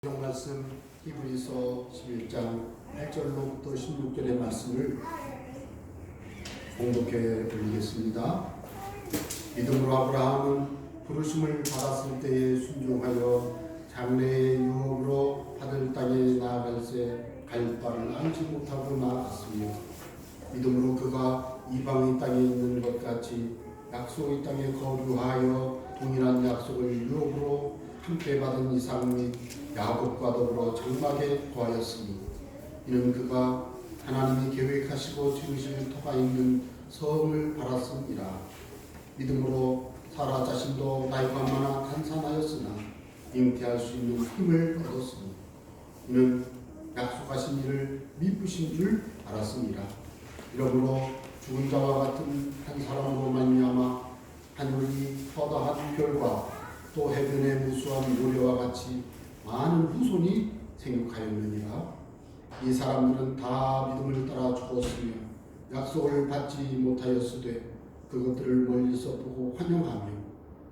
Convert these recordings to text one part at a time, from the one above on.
성경 말씀 히브리서 11장 8절로부터 16절의 말씀을 공독해 드리겠습니다. 믿음으로 아브라함은 부르심을 받았을 때에 순종하여 장래의 유업으로 받을 땅에 나아갈새 갈 바를 알지 못하고 나아갔으며 믿음으로 그가 이방의 땅에 있는 것 같이 약속의 땅에 거류하여 동일한 약속을 유업으로 함께 받은 이삭 및 야곱과 더불어 장막에 거하였으니 이는 그가 하나님이 계획하시고 지으실 터가 있는 성을 바랐음이라. 믿음으로 사라 자신도 나이가 많아 탄산하였으나 잉태할 수 있는 힘을 얻었으니 이는 약속하신 이를 미쁘신 줄 알았음이라. 이러므로 죽은 자와 같은 한 사람으로 말미암아 하늘이 허다한 별과 또 해변의 무수한 모래와 같이 많은 후손이 생육하였느니라. 이 사람들은 다 믿음을 따라 죽었으며 약속을 받지 못하였으되 그것들을 멀리서 보고 환영하며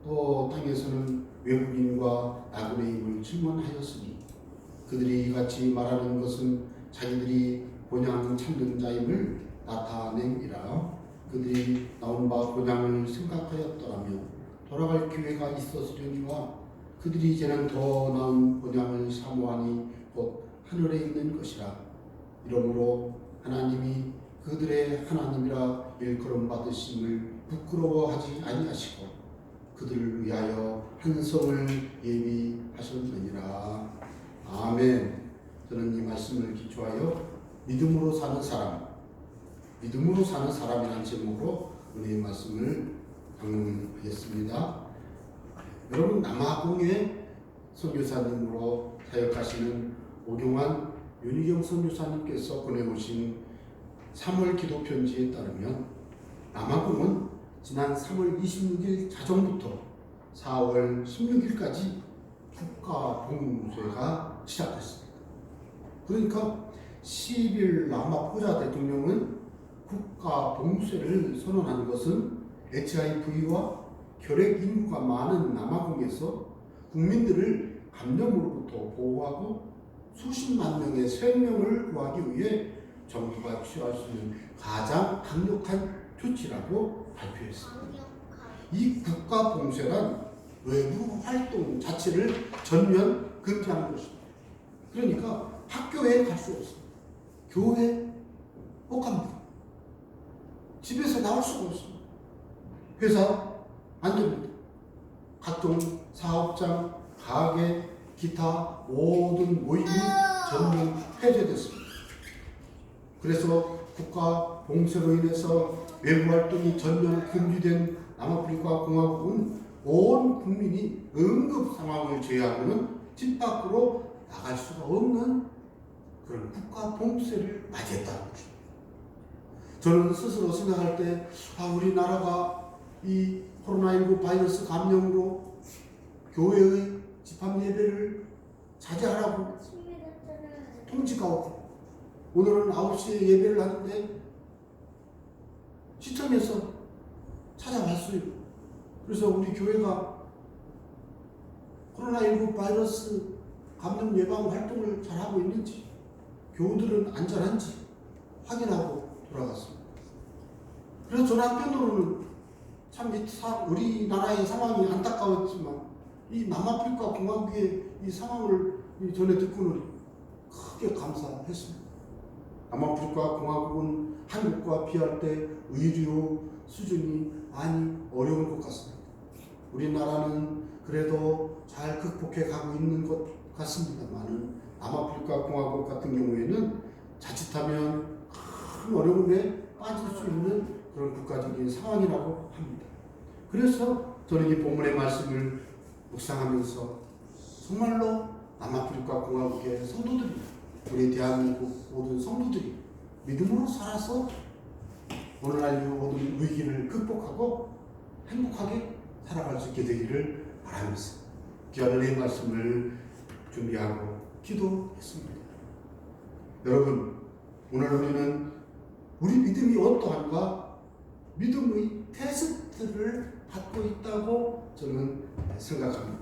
또 땅에서는 외국인과 나그네임을 증언하였으니 그들이 이같이 말하는 것은 자기들이 본향 참는 자임을 나타내니라. 그들이 나온 바 본향을 생각하였더라면 돌아갈 기회가 있었으려니와 그들이 이제는 더 나은 본향을 사모하니 곧 하늘에 있는 것이라. 이러므로 하나님이 그들의 하나님이라 일컬음 받으심을 부끄러워하지 아니하시고 그들을 위하여 한 성을 예비하셨느니라. 아멘. 저는 이 말씀을 기초하여 믿음으로 사는 사람이라는 제목으로 은혜의 말씀을 방문하겠습니다. 여러분, 남아공의 선교사님으로 사역하시는 오경환 윤희경 선교사님께서 보내오신 3월 기도 편지에 따르면 남아공은 지난 3월 26일 자정부터 4월 16일까지 국가 봉쇄가 시작됐습니다. 그러니까 10일 라마포자 대통령은 국가 봉쇄를 선언한 것은 HIV와 혈액 인구가 많은 남아공에서 국민들을 감염으로부터 보호하고 수십만 명의 생명을 구하기 위해 정부가 취할 수 있는 가장 강력한 조치라고 발표했습니다. 이 국가 봉쇄란 외부 활동 자체를 전면 금지하는 것입니다. 그러니까 학교에 갈 수 없습니다. 교회 못 갑니다. 집에서 나올 수가 없습니다. 회사 안 됩니다. 각종 사업장, 가게, 기타 모든 모임이 전면 폐쇄됐습니다. 그래서 국가 봉쇄로 인해서 외부 활동이 전면 금지된 남아프리카 공화국은 온 국민이 응급 상황을 제외하고는 집 밖으로 나갈 수가 없는 그런 국가 봉쇄를 맞이했다는 것입니다. 저는 스스로 생각할 때 우리나라가 이 코로나19 바이러스 감염으로 교회의 집합 예배를 자제하라고 통지가 오고 오늘은 9시에 예배를 하는데 시청에서 찾아왔어요. 그래서 우리 교회가 코로나19 바이러스 감염 예방 활동을 잘하고 있는지 교우들은 안전한지 확인하고 돌아갔습니다. 그래서 저는 한편으로는 참 우리나라의 상황이 안타까웠지만 이 남아프리카 공화국의 이 상황을 전에 듣고는 크게 감사했습니다. 남아프리카 공화국은 한국과 비할 때 의료 수준이 많이 어려운 것 같습니다. 우리나라는 그래도 잘 극복해 가고 있는 것 같습니다만 남아프리카 공화국 같은 경우에는 자칫하면 큰 어려움에 빠질 수 있는 그런 국가적인 상황이라고 합니다. 그래서 저는 이 본문의 말씀을 묵상하면서 정말로 남아프리카 공화국의 성도들이 우리 대한민국 모든 성도들이 믿음으로 살아서 오늘날 이 모든 위기를 극복하고 행복하게 살아갈 수 있게 되기를 바라면서 귀한 은혜의 말씀을 준비하고 기도했습니다. 여러분, 오늘 우리는 우리 믿음이 어떠한가 믿음의 테스트를 받고 있다고 저는 생각합니다.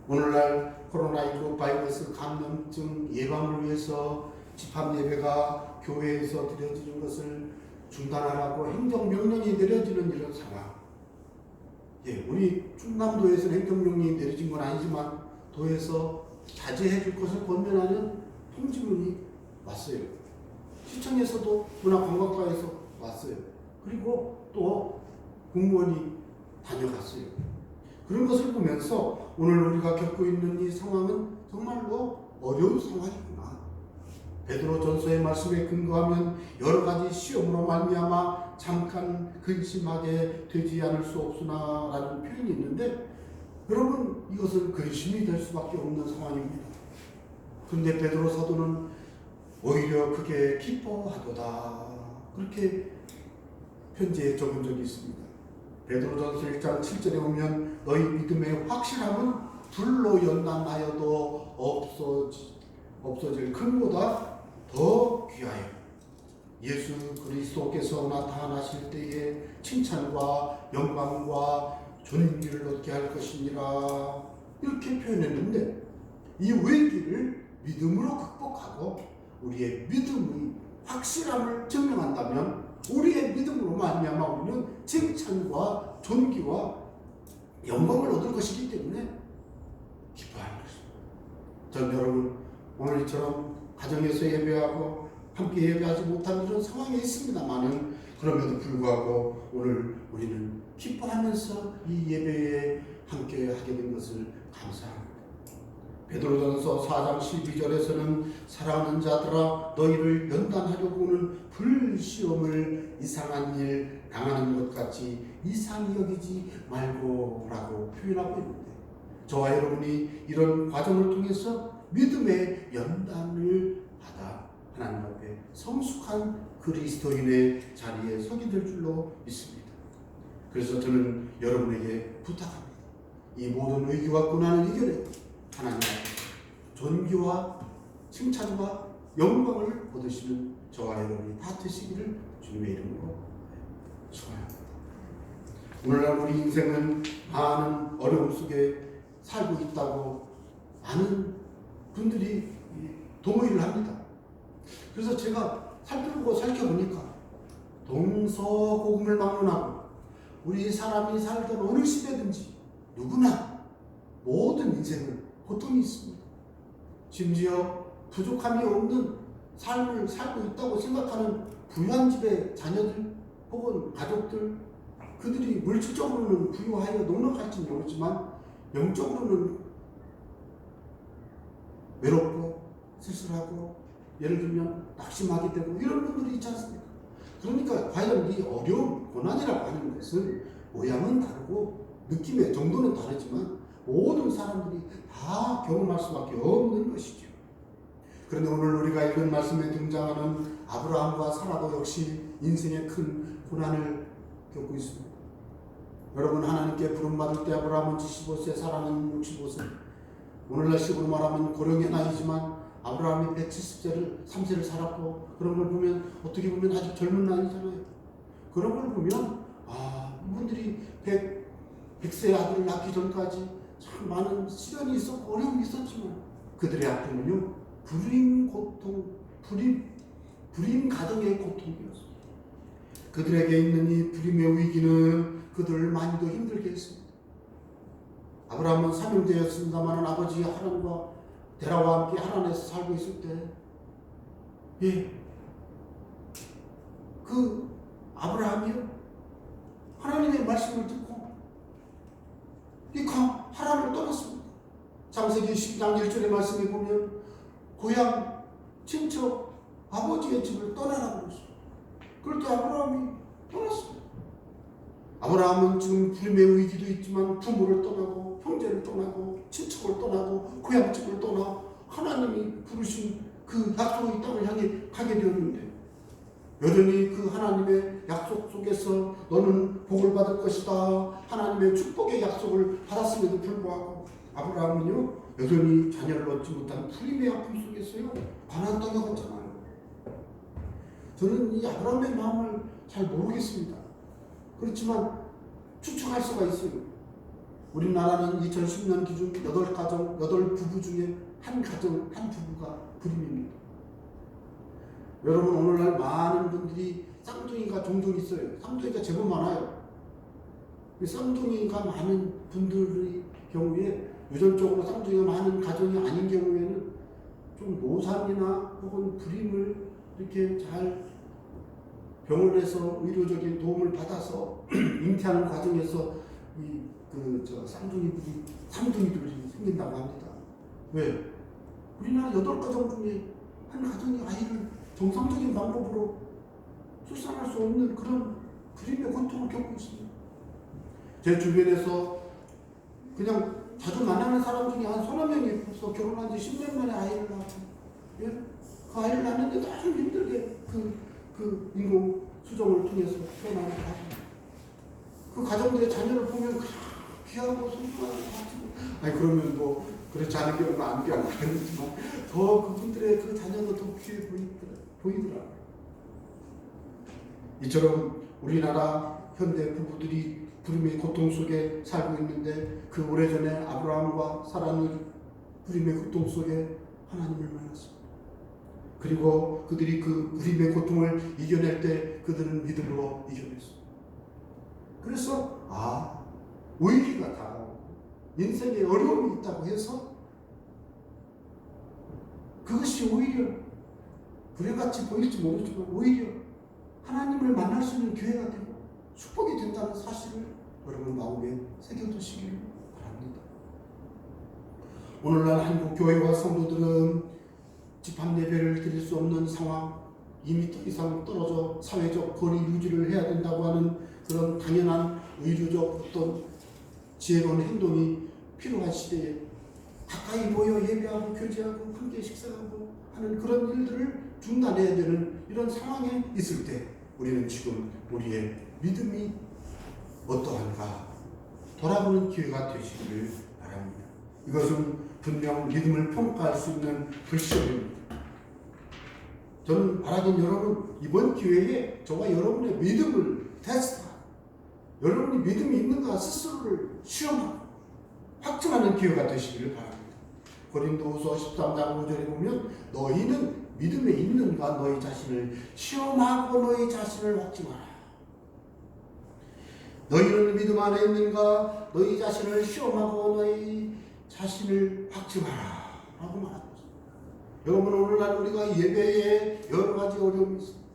오늘날 코로나19 바이러스 감염증 예방을 위해서 집합 예배가 교회에서 드려지는 것을 중단하라고 행정명령이 내려지는 이런 상황. 우리 충남도에서는 행정명령이 내려진 건 아니지만 도에서 자제해 줄 것을 권면하는 통지문이 왔어요. 시청에서도 문화관광과에서 왔어요. 그리고 또 공무원이 다녀갔어요. 그런 것을 보면서 오늘 우리가 겪고 있는 이 상황은 정말로 어려운 상황이구나. 베드로전서의 말씀에 근거하면 여러 가지 시험으로 말미암아 잠깐 근심하게 되지 않을 수 없으나라는 표현이 있는데, 여러분, 이것은 근심이 될 수밖에 없는 상황입니다. 그런데 베드로 사도는 오히려 그게 기뻐하도다, 그렇게 편지에 적은 적이 있습니다. 베드로전서 1장 7절에 보면 너희 믿음의 확실함은 불로 연단하여도 없어질 금보다 더 귀하여 예수 그리스도께서 나타나실 때에 칭찬과 영광과 존귀를 얻게 할 것이니라, 이렇게 표현했는데, 이 위기를 믿음으로 극복하고 우리의 믿음의 확실함을 증명한다면 우리의 믿음으로 말미암아 우리는 칭찬과 존귀와 영광을 얻을 것이기 때문에 기뻐하는 것입니다. 전 여러분, 오늘처럼 가정에서 예배하고 함께 예배하지 못하는 이런 상황이 있습니다만은, 그럼에도 불구하고 오늘 우리는 기뻐하면서 이 예배에 함께 하게 된 것을 감사합니다. 베드로전서 4장 12절에서는 사랑하는 자들아 너희를 연단하려고 오는 불시험을 이상한 일 당하는 것 같이 이상히 여기지 말고 라고 표현하고 있는데, 저와 여러분이 이런 과정을 통해서 믿음의 연단을 받아 하나님 앞에 성숙한 그리스도인의 자리에 서게 될 줄로 믿습니다. 그래서 저는 여러분에게 부탁합니다. 이 모든 위기와 고난을 이겨내 하나님 앞에 존귀와 칭찬과 영광을 얻으시는 저와 여러분이 다 되시기를 주님의 이름으로 축원합니다. 오늘날 우리 인생은 많은 어려움 속에 살고 있다고 많은 분들이 동의를 합니다. 그래서 제가 살펴보니까 동서고금을 막론하고 우리 사람이 살던 어느 시대든지 누구나 모든 인생은 고통이 있습니다. 심지어 부족함이 없는 삶을 살고 있다고 생각하는 부유한 집의 자녀들 혹은 가족들, 그들이 물질적으로는 부유하여 넉넉할지 모르지만 영적으로는 외롭고 쓸쓸하고, 예를 들면 낙심하게 되고 이런 분들이 있지 않습니까? 그러니까 과연 이 어려움, 고난이라고 하는 것은 모양은 다르고 느낌의 정도는 다르지만 모든 사람들이 다 경험할 수밖에 없는 것이죠. 그런데 오늘 우리가 읽은 말씀에 등장하는 아브라함과 사라도 역시 인생의 큰 고난을 겪고 있습니다. 여러분, 하나님께 부름받을 때 아브라함은 75세, 사라는 65세. 오늘날 식으로 말하면 고령의 나이지만 아브라함이 170세를 3세를 살았고, 그런 걸 보면 어떻게 보면 아직 젊은 나이잖아요. 그런 걸 보면 이분들이 100세 아들을 낳기 전까지 참 많은 시련이 있었고 어려움이 있었지만 그들의 아픔은요, 불임 가정의 고통이었습니다. 그들에게 있는 이 불임의 위기는 그들을 많이도 힘들게 했습니다. 아브라함은 삼형제였습니다만 아버지 하란과 데라와 함께 하란에서 살고 있을 때, 그 아브라함이요, 하나님의 말씀을 듣고 이 하란을 떠났습니다. 창세기 12장 1절의 말씀에 보면 고향, 친척, 아버지의 집을 떠나라고 했어요. 그럴 때 아브라함이 떠났습니다. 아브라함은 지금 불임의 위기도 있지만 부모를 떠나고 형제를 떠나고 친척을 떠나고 고향집을 떠나 하나님이 부르신 그 약속의 땅을 향해 가게 되었는데, 여전히 그 하나님의 약속 속에서 너는 복을 받을 것이다, 하나님의 축복의 약속을 받았음에도 불구하고 아브라함은요, 여전히 자녀를 얻지 못한 불임의 아픔 속에서요, 가나안 땅에 갔잖아요. 저는 이 아브라함의 마음을 잘 모르겠습니다. 그렇지만 추측할 수가 있어요. 우리나라는 2010년 기준 8가정, 8부부 중에 한 가정, 한 부부가 불임입니다. 여러분, 오늘날 많은 분들이 쌍둥이가 종종 있어요. 쌍둥이가 제법 많아요. 쌍둥이가 많은 분들의 경우에 유전적으로 쌍둥이가 많은 가정이 아닌 경우에는 좀 노산이나 혹은 불임을 이렇게 잘 병원에서 의료적인 도움을 받아서 잉태하는 과정에서 쌍둥이들이 생긴다고 합니다. 왜? 우리나라 8가정 중에 한 가정이 아이를 정상적인 방법으로 출산할 수 없는 그런 불임의 고통을 겪고 있습니다. 제 주변에서 그냥 자주 만나는 사람 중에 한 서너 명이 벌써 결혼한 지 10년 만에 아이를 낳고, 예? 그 아이를 낳는데 너무 힘들게 그 인공 수정을 통해서 태어나는 가정. 그 가정들의 자녀를 보면 그냥 귀하고 소중한 것 같고, 아니 그러면 뭐 그렇지 않은 경우는 안 귀한 거겠지만 더 그분들의 그 자녀도 더 귀해 보이더라. 이처럼 우리나라 현대 부부들이 불임의 고통 속에 살고 있는데, 그 오래전에 아브라함과 사라는 불임의 고통 속에 하나님을 만났습니다. 그리고 그들이 그 불임의 고통을 이겨낼 때 그들은 믿음으로 이겨냈습니다. 그래서 위기가 다가오고 인생에 어려움이 있다고 해서 그것이 오히려 불행같이 보일지 모르지만 오히려 하나님을 만날 수 있는 기회가 되고 축복이 된다는 사실을 여러분 마음에 새겨두시기를 바랍니다. 오늘날 한국 교회와 성도들은 집합 예배를 드릴 수 없는 상황, 2m 이상 떨어져 사회적 거리 유지를 해야 된다고 하는 그런 당연한 의료적 어떤 지혜로운 행동이 필요한 시대에 가까이 모여 예배하고 교제하고 함께 식사하고 하는 그런 일들을 중단해야 되는 이런 상황에 있을 때, 우리는 지금 우리의 믿음이 어떠한가 돌아보는 기회가 되시기를 바랍니다. 이것은 분명 믿음을 평가할 수 있는 불시험입니다. 저는 바라긴 여러분, 이번 기회에 저와 여러분의 믿음을 테스트하고 여러분이 믿음이 있는가 스스로를 시험하고 확증하는 기회가 되시기를 바랍니다. 고린도후서 13장 5절에 보면 너희는 믿음에 있는가 너희 자신을 시험하고 너희 자신을 확증하라. 너희는 믿음 안에 있는가 너희 자신을 시험하고 너희 자신을 확증하라 라고 말합니다. 여러분, 오늘날 우리가 예배에 여러 가지 어려움이 있습니다.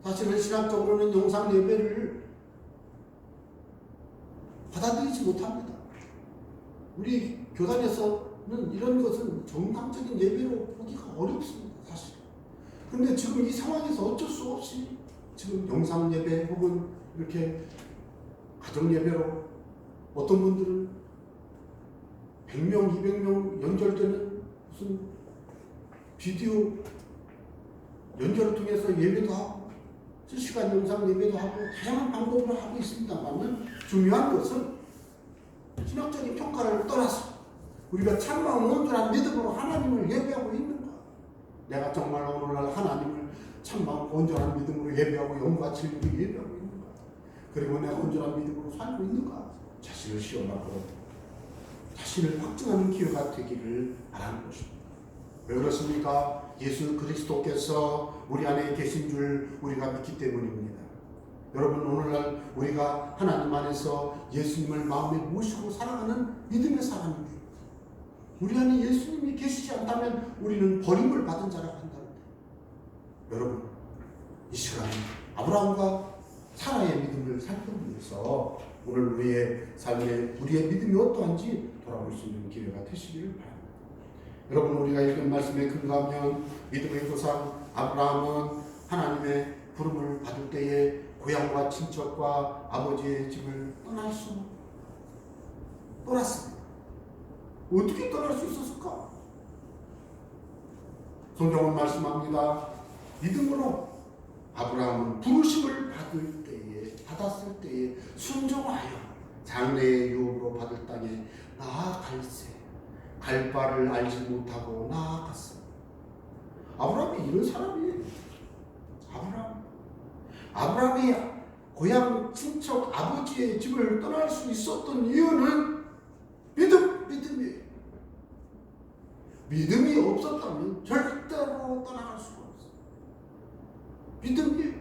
사실은 신학적으로는 영상 예배를 받아들이지 못합니다. 우리 교단에서는 이런 것은 정상적인 예배로 보기가 어렵습니다. 사실. 그런데 지금 이 상황에서 어쩔 수 없이 지금 영상 예배 혹은 이렇게 가정 예배로 어떤 분들은 100명, 200명 연결되는 무슨 비디오 연결을 통해서 예배도 하고 실시간 영상 예배도 하고 다양한 방법으로 하고 있습니다만, 중요한 것은 신학적인 평가를 떠나서 우리가 참마음 온전한 믿음으로 하나님을 예배하고 있는가, 내가 정말 오늘날 하나님을 참마음 온전한 믿음으로 예배하고 영과 진리로 예배하고 있는가, 그리고 내가 온전한 믿음으로 살고 있는가, 자신을 시험하고 자신을 확증하는 기회가 되기를 바라는 것입니다. 왜 그렇습니까? 예수 그리스도께서 우리 안에 계신 줄 우리가 믿기 때문입니다. 여러분, 오늘날 우리가 하나님 안에서 예수님을 마음에 모시고 살아가는 믿음의 사람입니다. 우리 안에 예수님이 계시지 않다면 우리는 버림을 받은 자라고 한다는데, 여러분, 이 시간 아브라함과 사라의 믿음을 살펴보면서 오늘 우리의 삶에 우리의 믿음이 어떠한지 돌아볼 수 있는 기회가 되시기를 바랍니다. 여러분, 우리가 읽은 말씀에 근거하면 믿음의 조상 아브라함은 하나님의 부름을 받을 때에 고향과 친척과 아버지의 집을 떠났습니다. 어떻게 떠날 수 있었을까? 성경은 말씀합니다. 믿음으로 아브라함은 부르심을 받았을 때에 순종하여 장래의 유업으로 받을 땅에 나아갈세 갈 바를 알지 못하고 나아갔습니다. 아브라함이 이런 사람이에요. 아브라함이 고향 친척 아버지의 집을 떠날 수 있었던 이유는 믿음이에요. 믿음이 없었다면 절대로 떠나갈 수가 없어요. 믿음이에요.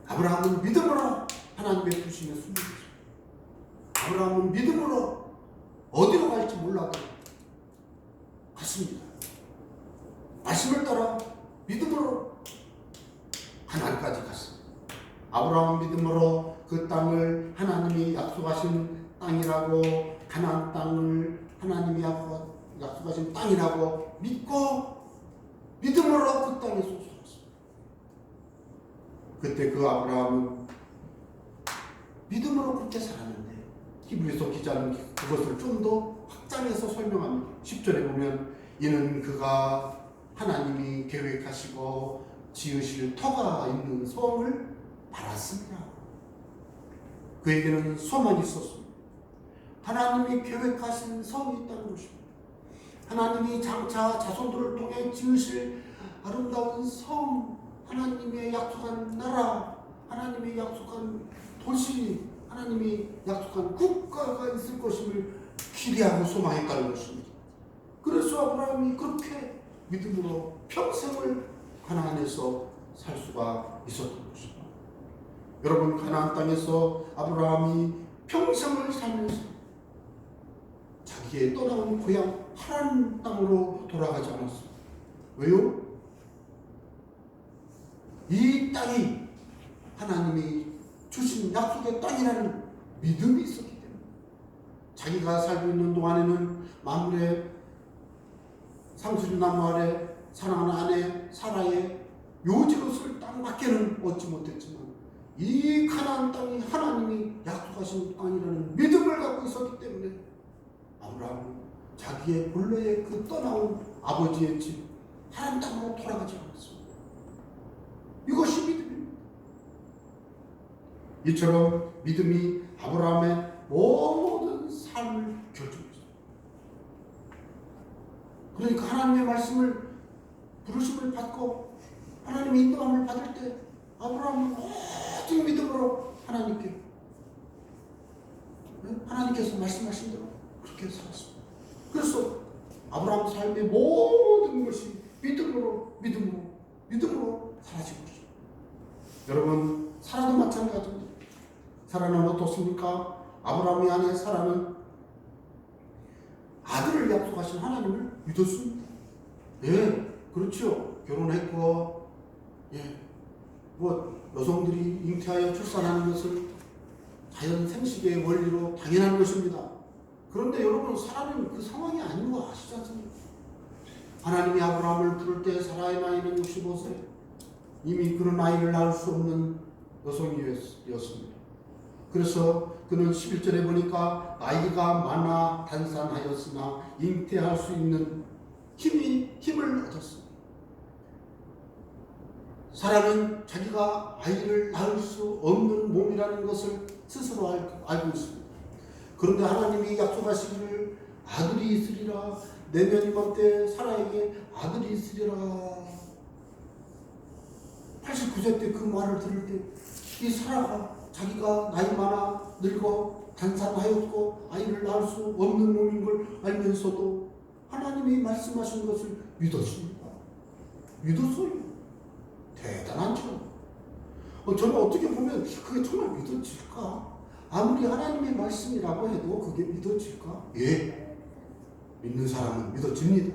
아브라함은 믿음으로 하나님의 부심에 숨겼어요. 아브라함은 믿음으로 어디로 갈지 몰라도 갔습니다. 말씀을 따라 믿음으로 하나님까지 갔습니다. 아브라함은 믿음으로 그 땅을 하나님이 약속하신 땅이라고, 가나안 땅을 하나님이 약속하신 땅이라고 믿고 믿음으로 그 땅에 솟았습니다. 그때 그 아브라함은 믿음으로 그렇게 살았는데, 히브리서 기자는 그것을 좀 더 확장해서 설명합니다. 10절에 보면 이는 그가 하나님이 계획하시고 지으실 터가 있는 성을 알았습니다. 그에게는 소망이 있었습니다. 하나님이 계획하신 성이 있다는 것입니다. 하나님이 장차 자손들을 통해 지으실 아름다운 성, 하나님의 약속한 나라, 하나님의 약속한 도시, 하나님이 약속한 국가가 있을 것임을 기대하고 소망했다는 것입니다. 그래서 아브라함이 그렇게 믿음으로 평생을 가나안에서 살 수가 있었던 것입니다. 여러분, 가나안 땅에서 아브라함이 평생을 살면서 자기의 떠나온 고향 하란 땅으로 돌아가지 않았습니다. 왜요? 이 땅이 하나님이 주신 약속의 땅이라는 믿음이 있었기 때문에 자기가 살고 있는 동안에는 마물의 상수리나무 아래 사랑하는 아내 사라의 묘지로 쓸 땅밖에는 얻지 못했지만 이 가나안 땅이 하나님이 약속하신 땅이라는 믿음을 갖고 있었기 때문에 아브라함은 자기의 본래의 그 떠나온 아버지의 집 하나님 땅으로 돌아가지 않았습니다. 이것이 믿음입니다. 이처럼 믿음이 아브라함의 모든 삶을 결정했습니다. 그러니까 하나님의 말씀을 부르심을 받고 하나님의 인도함을 받을 때 아브라함은 모든 믿음으로 하나님께서 말씀하신 대로 그렇게 살았습니다. 그래서 아브라함 삶의 모든 것이 믿음으로 사라진 것입니다. 여러분, 사라도 마찬가지입니다. 사라는 어떻습니까? 아브라함의 아내 사라는 아들을 약속하신 하나님을 믿었습니다. 예, 그렇죠. 결혼했고, 여성들이 잉태하여 출산하는 것은 자연 생식의 원리로 당연한 것입니다. 그런데 여러분, 사라는 그 상황이 아닌 거 아시지 않습니까? 하나님이 아브라함을 부를 때 사라의 나이는 65세, 이미 그런 아이를 낳을 수 없는 여성이었습니다. 그래서 그는 11절에 보니까 나이가 많아 단산하였으나 잉태할 수 있는 힘을 얻었습니다. 사라는 자기가 아이를 낳을 수 없는 몸이라는 것을 스스로 알고 있습니다. 그런데 하나님이 약속하시기를 아들이 있으리라, 내년 이맘때 사라에게 아들이 있으리라. 89세 때 그 말을 들을 때 이 사라가 자기가 나이 많아 늙어 단산하였고 아이를 낳을 수 없는 몸인 걸 알면서도 하나님이 말씀하신 것을 믿었습니다. 믿었어요. 대단하죠. 저는 어떻게 보면 그게 정말 믿어질까? 아무리 하나님의 말씀이라고 해도 그게 믿어질까? 예, 믿는 사람은 믿어집니다.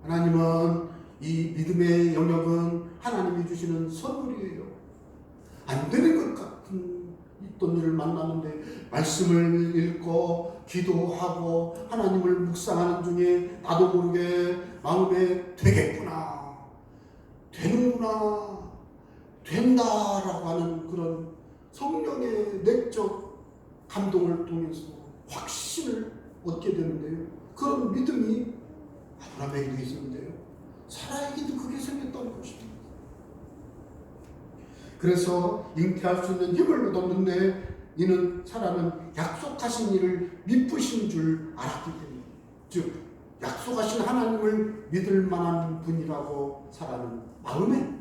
하나님은 이 믿음의 영역은 하나님이 주시는 선물이에요. 안 되는 것 같은 있던 일을 만나는데 말씀을 읽고 기도하고 하나님을 묵상하는 중에 나도 모르게 마음에 되겠구나, 되는구나, 된다라고 하는 그런 성령의 내적 감동을 통해서 확신을 얻게 되는데요. 그런 믿음이 아브라함에게도 있었는데요. 사라에게도 그게 생겼다는 것입니다. 그래서 잉태할 수 있는 힘을 얻었는데 이는 사라는 약속하신 일을 미쁘신 줄 알았기 때문에, 즉 약속하신 하나님을 믿을 만한 분이라고 사라는 마음에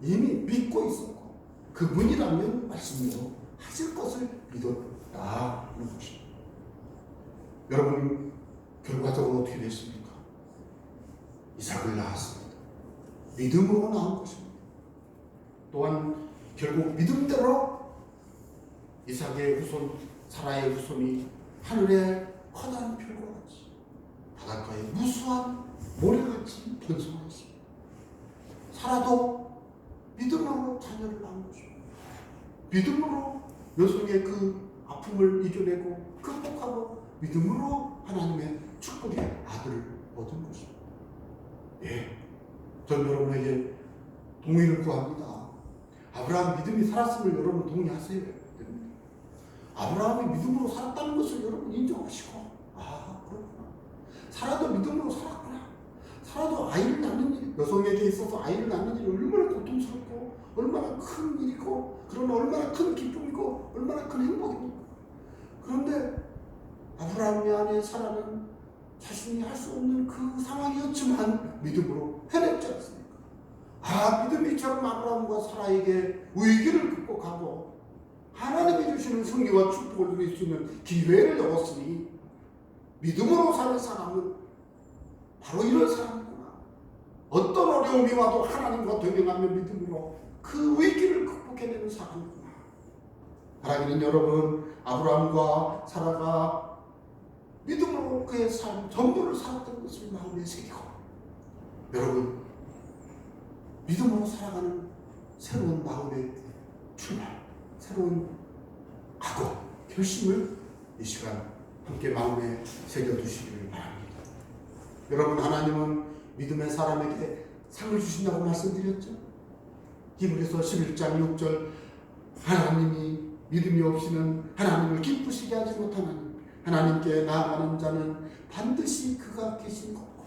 이미 믿고 있었고 그분이라면 말씀대로 하실 것을 믿었다는 것입니다. 여러분 결과적으로 어떻게 됐습니까? 이삭을 낳았습니다. 믿음으로 낳은 것입니다. 또한 결국 믿음대로 이삭의 후손 사라의 후손이 하늘의 커다란 별과 같이 바닷가에 무수한 모래같이 번성하였습니다. 사라도 믿음으로 자녀를 낳은 것입니다. 믿음으로 여성의 그 아픔을 이겨내고 극복하고 믿음으로 하나님의 축복의 아들을 얻은 것입니다. 예, 전 여러분에게 동의를 구합니다. 아브라함 믿음이 살았음을 여러분 동의하세요. 아브라함이 믿음으로 살았다는 것을 여러분 인정하시고, 아 그렇구나. 사라도 믿음으로 살았구나. 사라도 아이를 낳는 일, 여성에게 있어서 아이를 낳는 일이 얼마나 고통스럽고 얼마나 큰 일이고 그러나 얼마나 큰 기쁨이고 얼마나 큰 행복입니까? 그런데 아브라함의 아내 사라는 자신이 할 수 없는 그 상황이었지만 믿음으로 해냈지 않습니까? 아, 믿음이처럼 아브라함과 사라에게 위기를 극복하고 하나님이 주시는 승리와 축복을 누릴 수 있는 기회를 얻었으니 믿음으로 사는 사람은 바로 이런 사람이구나. 어떤 어려움이 와도 하나님과 동행하며 믿음으로 그 위기를 극복해내는 사람이구나. 바라기는 여러분, 아브라함과 사라가 믿음으로 그의 삶 전부를 살았던 것을 마음에 새기고, 여러분 믿음으로 살아가는 새로운 마음의 출발, 새로운 각오, 결심을 이 시간 함께 마음에 새겨두시기를 바랍니다. 여러분, 하나님은 믿음의 사람에게 상을 주신다고 말씀드렸죠. 히브리서 11장 6절, 하나님이 믿음이 없이는 하나님을 기쁘시게 하지 못하나니 하나님께 나아가는 자는 반드시 그가 계신 것과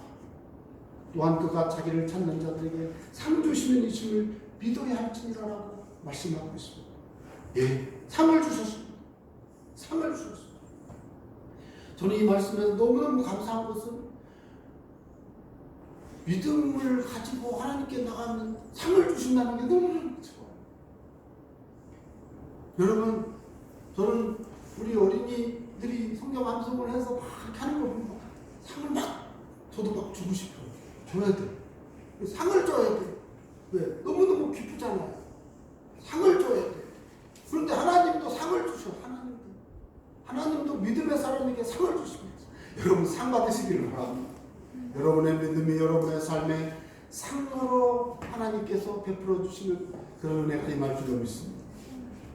또한 그가 자기를 찾는 자들에게 상 주시는 이심을 믿어야 할지니라라고 말씀하고 있습니다. 예, 상을 주셨습니다. 상을 주셨습니다. 저는 이 말씀에서 너무너무 감사한 것은 믿음을 가지고 하나님께 나가면 상을 주신다는 게 너무너무 좋아요. 여러분, 저는 우리 어린이들이 성경 암송을 해서 막 하는 거 보면 상을 막 저도 막 주고 싶어요. 줘야 돼. 상을 줘야 돼. 왜? 너무너무 기쁘잖아요. 상을 줘야 돼. 그런데 하나님도 상을 주셔. 하나님도 믿음의 사람에게 상을 주십니다. 여러분, 상 받으시기를 바랍니다. 여러분의 믿음이 여러분의 삶에 상으로 하나님께서 베풀어 주시는 그런 은혜가 임할 줄로 믿습니다.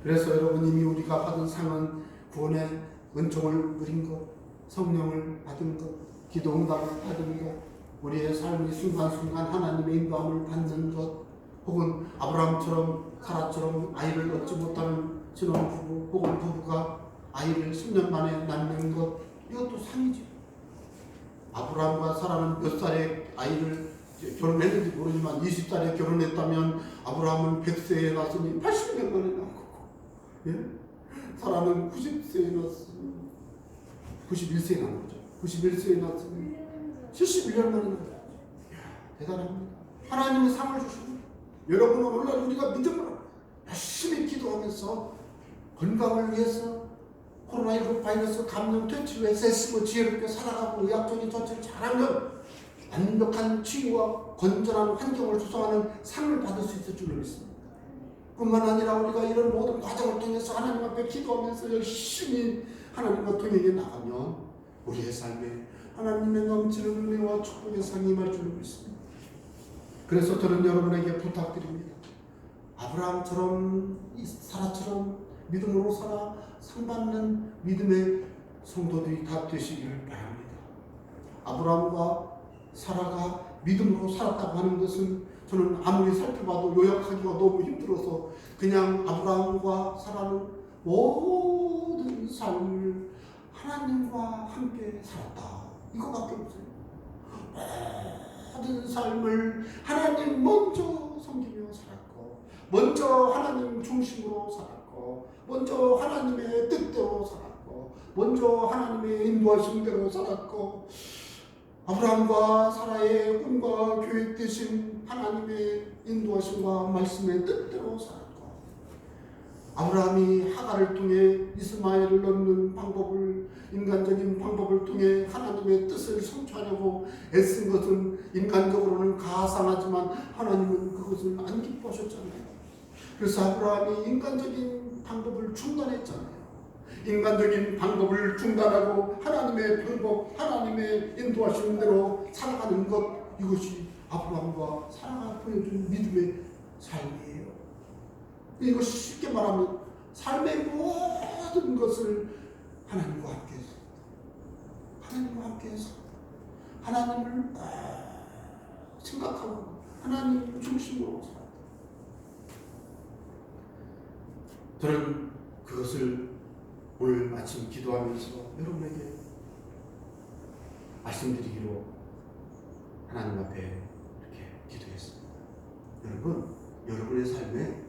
그래서 여러분, 이미 우리가 받은 상은 구원의 은총을 누린 것, 성령을 받은 것, 기도 응답을 받은 것, 우리의 삶이 순간순간 하나님의 인도함을 받는 것, 혹은 아브라함처럼 사라처럼 아이를 얻지 못하는 신혼부부 혹은 부부가 아이를 10년 만에 낳는 것, 이것도 상이죠. 아브라함과 사라는 몇 살에 아이를 결혼했는지 모르지만 20살에 결혼했다면 아브라함은 100세에 낳았으니 80년 만에 낳은 거고, 예? 사라는 90세에 낳았으니 91세에 낳은 거죠. 91세에 낳았으니 71년 만에 낳은 거죠. 대단합니다. 하나님이 상을 주십니다. 여러분은 오늘날 우리가 믿음으로 열심히 기도하면서 건강을 위해서 코로나19 바이러스 감염 퇴치를 위해서 애쓰고 지혜롭게 살아가고 의학적인 조치를 잘하면 완벽한 치유와 건전한 환경을 조성하는 상을 받을 수 있을 줄로 믿습니다. 뿐만 아니라 우리가 이런 모든 과정을 통해서 하나님 앞에 기도하면서 열심히 하나님과 동행해 나가면 우리의 삶에 하나님의 넘치는 은혜와 축복의 상이 임할 줄로 믿습니다. 그래서 저는 여러분에게 부탁드립니다. 아브라함처럼 사라처럼 믿음으로 살아 상 받는 믿음의 성도들이 다 되시기를 바랍니다. 아브라함과 사라가 믿음으로 살았다고 하는 것은 저는 아무리 살펴봐도 요약하기가 너무 힘들어서 그냥 아브라함과 사라는 모든 삶을 하나님과 함께 살았다, 이거밖에 없어요. 모든 삶을 하나님 먼저 섬기며 살았고, 먼저 하나님 중심으로 살았고, 먼저 하나님의 뜻대로 살았고, 먼저 하나님의 인도하심대로 살았고, 아브라함과 사라의 꿈과 계획되신 하나님의 인도하심과 말씀의 뜻대로 살았고, 아브라함이 하갈을 통해 이스마엘을 낳는 방법을, 인간적인 방법을 통해 하나님의 뜻을 성취하려고 애쓴 것은 인간적으로는 가상하지만 하나님은 그것을 안 기뻐하셨잖아요. 그래서 아브라함이 인간적인 방법을 중단했잖아요. 인간적인 방법을 중단하고 하나님의 방법, 하나님의 인도하시는 대로 살아가는 것, 이것이 아브라함과 사라가 보여준 믿음의 삶이에요. 이것이 쉽게 말하면 삶의 모든 것을 하나님과 함께해서, 하나님과 함께해서 하나님을 생각하고 하나님 중심으로 살아요. 저는 그것을 오늘 아침 기도하면서 여러분에게 말씀드리기로 하나님 앞에 이렇게 기도했습니다. 여러분, 여러분의 삶에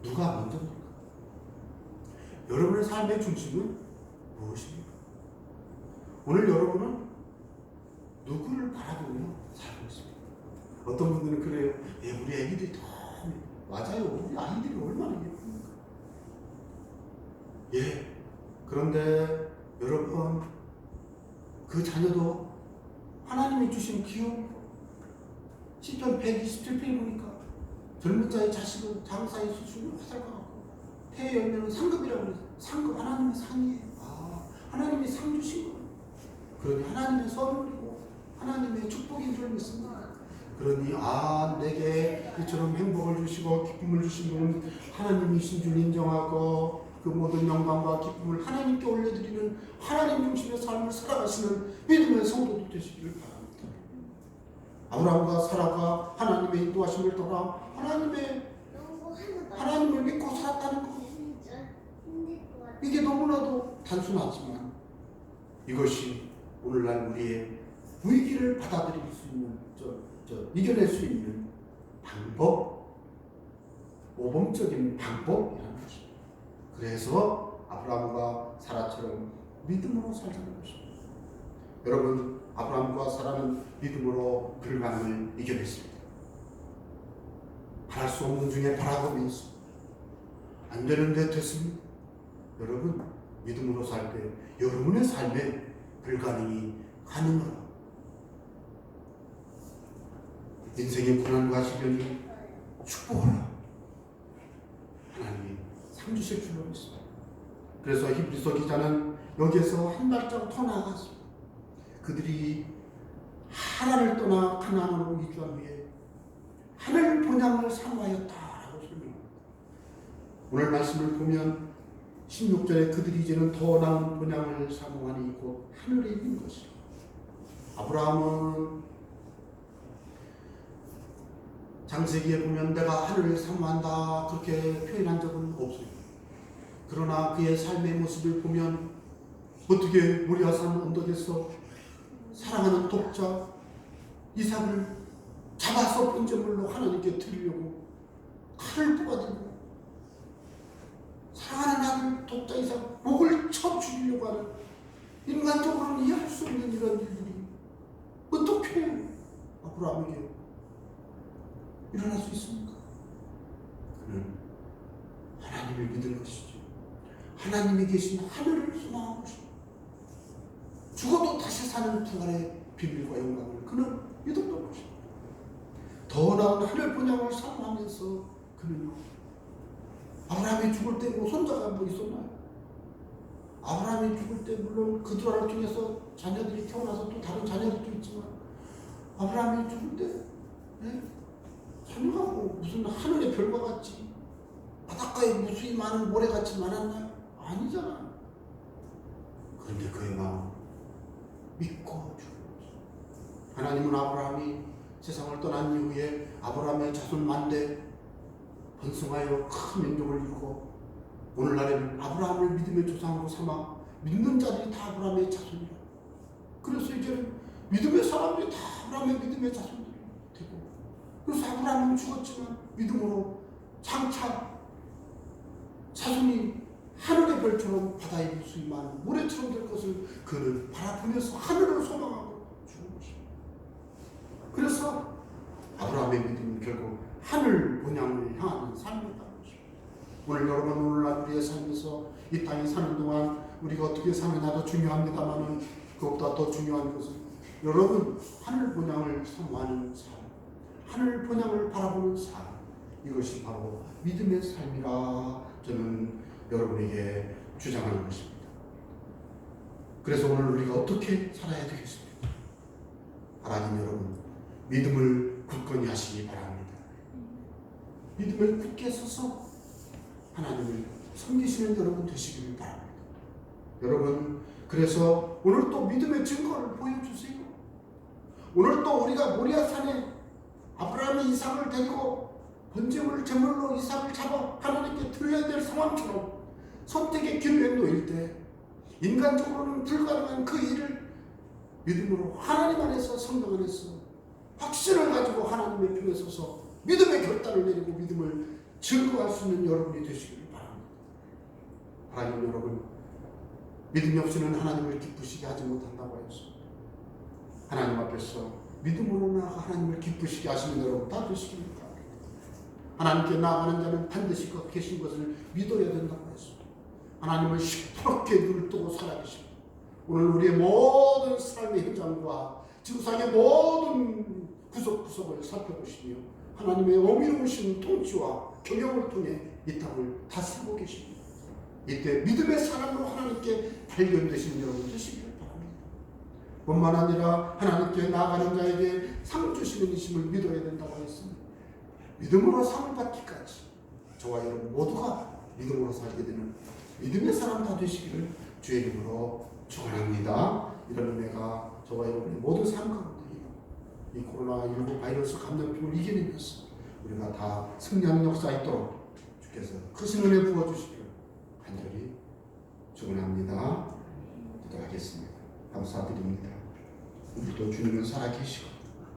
누가 먼저입니까? 여러분의 삶의 중심은 무엇입니까? 오늘 여러분은 누구를 바라보며 살고 있습니까? 어떤 분들은 그래요. 우리 애기들이 다 맞아요. 우리 아이들이 얼마나 예쁩니까? 그런데 여러분, 그 자녀도 하나님이 주신 기업, 시편 127편에 보니까 젊은 자의 자식은 장사의 수순을 화살과 같고 태의 열매는 상급이라고 그래서 상급, 하나님의 상이에요. 하나님이 상 주신 거예요. 그러니 하나님의 선물이고 하나님의 축복인 줄 믿습니다. 그러니 내게 이처럼 행복을 주시고 기쁨을 주시는 하나님이신 줄 인정하고 그 모든 영광과 기쁨을 하나님께 올려드리는 하나님 중심의 삶을 살아가시는 믿음의 성도들 되시기를 바랍니다. 아브라함과 사라가 하나님의 인도하심을 따라 하나님을 믿고 살았다는 것, 이게 너무나도 단순하지만 이것이 오늘날 우리의 위기를 받아들일 수 있는, 이겨낼 수 있는 방법, 모범적인 방법이라는 것입니다. 그래서 아브라함과 사라처럼 믿음으로 살자는 것입니다. 여러분, 아브라함과 사라는 믿음으로 불가능을 이겨냈습니다. 바랄 수 없는 중에 바라보면서 안 되는데 됐습니다. 여러분, 믿음으로 살 때 여러분의 삶에 불가능이 가능하라. 인생의 고난과 시련이 축복하라. 하나님이 상 주실 줄로 믿습니다. 그래서 히브리서 기자는 여기에서 한 발짝 더 나아갔습니다. 그들이 하란을 떠나 가나안으로 이주한 후에 하늘 본향을 사모하였다라고 설명합니다. 오늘 말씀을 보면 16절에 그들이 이제는 더 나은 본향을 사모하니 곧 하늘에 있는 것이요. 아브라함은 장세기에 보면 내가 하늘을 사모한다 그렇게 표현한 적은 없어요. 그러나 그의 삶의 모습을 보면 어떻게 모리아산 언덕에서 사랑하는 독자 이삭을 잡아서 번제물로 하나님께 드리려고 칼을 뽑아들고 사랑하는 아들 독자 이삭 목을 쳐 죽이려고 하는, 인간적으로는 이해할 수 없는 이런 일들이 어떻게 아브라함에게 일어날 수 있습니까? 그는 하나님을 믿은 것이죠. 하나님이 계신 하늘을 소망하고 싶습니다. 죽어도 다시 사는 부활의 비밀과 영광을 그는 믿었던 것입니다. 더 나은 하늘 본향을 사모하면서 그는요, 아브라함이 죽을 때 손자가 있었나요? 아브라함이 죽을 때 물론 그두라를 통해서 자녀들이 태어나서 또 다른 자녀들도 있지만 아브라함이 죽을 때 자녀가 무슨 하늘의 별과 같이 바닷가에 무수히 많은 모래같이 많았나요? 아니잖아요. 그런데 그의 마음 믿고 죽었죠. 하나님은 아브라함이 세상을 떠난 이후에 아브라함의 자손 만대 번성하여 큰 민족을 이루고 오늘날에는 아브라함을 믿음의 조상으로 삼아 믿는 자들이 다 아브라함의 자손이라. 그래서 이제는 믿음의 사람들이 다 아브라함의 믿음의 자손들이 되고, 그래서 아브라함은 죽었지만 믿음으로 장차 자손이 하늘의 별처럼 바다의 무수히 많은 모래처럼 될 것을 그는 바라보면서 하늘을 소망하고 죽은 것입니다. 하늘 본향을 향하는 삶이라는 것입니다. 오늘 여러분 오늘날 우리의 삶에서 이 땅에 사는 동안 우리가 어떻게 사느냐도 중요합니다만은 그것보다 더 중요한 것은 여러분 하늘 본향을 사모하는 삶, 하늘 본향을 바라보는 삶, 이것이 바로 믿음의 삶이라 저는 여러분에게 주장하는 것입니다. 그래서 오늘 우리가 어떻게 살아야 되겠습니까? 하나님 여러분, 믿음을 굳건히 하시기 바랍니다. 믿음을 굳게 서서 하나님을 섬기시는 여러분 되시기를 바랍니다. 여러분, 그래서 오늘 또 믿음의 증거를 보여주세요. 오늘 또 우리가 모리아산에 아브라함이 이삭을 데리고 번제물 제물로 이삭을 잡아 하나님께 드려야 될 상황처럼 선택의 길에 놓일 때 인간적으로는 불가능한 그 일을 믿음으로 하나님 안에서 성령 안에서 확신을 가지고 하나님의 편에 서서 믿음의 결단을 내리고 믿음을 증거할 수 있는 여러분이 되시기를 바랍니다. 하나님 여러분, 믿음이 없이는 하나님을 기쁘시게 하지 못한다고 하였습니다. 하나님 앞에서 믿음으로 나아가 하나님을 기쁘시게 하시는 여러분 다 되시기를 바랍니다. 하나님께 나아가는 자는 반드시 그 계신 것을 믿어야 된다고 했습니다. 하나님을 시퍼렇게 눈을 뜨고 살아계십니다. 오늘 우리의 모든 삶의 현장과 지구상의 모든 구석구석을 살펴보시며 하나님의 어미로우신 통치와 경영을 통해 이 땅을 다스리고 계십니다. 이때 믿음의 사람으로 하나님께 발견되시는 여러분 되시기를 바랍니다. 뿐만 아니라 하나님께 나아가는 자에게 상 주시는 이심을 믿어야 된다고 했습니다. 믿음으로 상을 받기까지 저와 여러분 모두가 믿음으로 살게 되는 믿음의 사람 다 되시기를 주의 이름으로 축원합니다. 이런 은혜가 저와 여러분의 모든 삶 가운데 이 코로나19 바이러스 감염병을 이겨내면서 우리가 다 승리하는 역사 있도록 주께서 크신 은혜 부어주시기를 간절히 축원합니다. 기도하겠습니다. 감사드립니다. 우리도 주님은 살아계시고